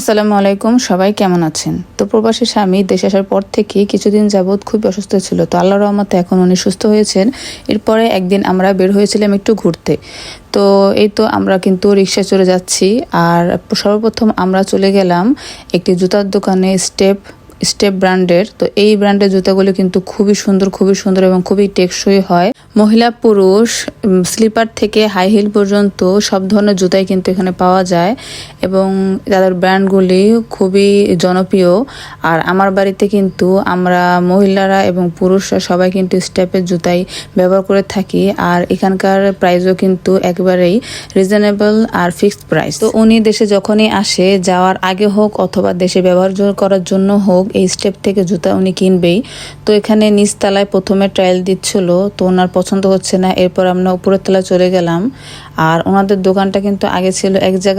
আসসালামু আলাইকুম, সবাই কেমন আছেন? তো প্রবাসী স্বামী দেশে আসার পর থেকে কিছুদিন যাবৎ খুব অসুস্থ ছিল, তো আল্লাহর রহমতে এখন উনি সুস্থ হয়েছেন। এরপরে একদিন আমরা বের হয়েছিলাম একটু ঘুরতে। তো এই তো আমরা কিন্তু রিক্সায় চলে যাচ্ছি। আর সর্বপ্রথম আমরা চলে গেলাম একটি জুতার দোকানে, স্টেপ ব্র্যান্ডের। তো এই ব্র্যান্ডের জুতাগুলো কিন্তু খুবই সুন্দর এবং খুবই টেকসই হয়। মহিলা পুরুষ স্লিপার থেকে হাই হিল পর্যন্ত সব ধরনের জুতাই কিন্তু এখানে পাওয়া যায় এবং তাদের ব্র্যান্ডগুলি খুবই জনপ্রিয়। আর আমার বাড়িতে কিন্তু আমরা মহিলারা এবং পুরুষরা সবাই কিন্তু স্টেপের জুতাই ব্যবহার করে থাকি। আর এখানকার প্রাইসও কিন্তু একেবারেই রিজনেবল আর ফিক্সড প্রাইস। তো উনি দেশে যখনই আসে, যাওয়ার আগে হোক অথবা দেশে ব্যবহার করার জন্য হোক, এই স্টেপ থেকে জুতা উনি কিনবেই। তো এখানে নিচতলায় প্রথমে ট্রায়াল দিচ্ছিল, তো ওনার পছন্দ হচ্ছে না। এরপর আমরা উপরের তলায় চলে গেলাম। আর ওনাদের দোকানটা কিন্তু আগে ছিল এক জায়গায়।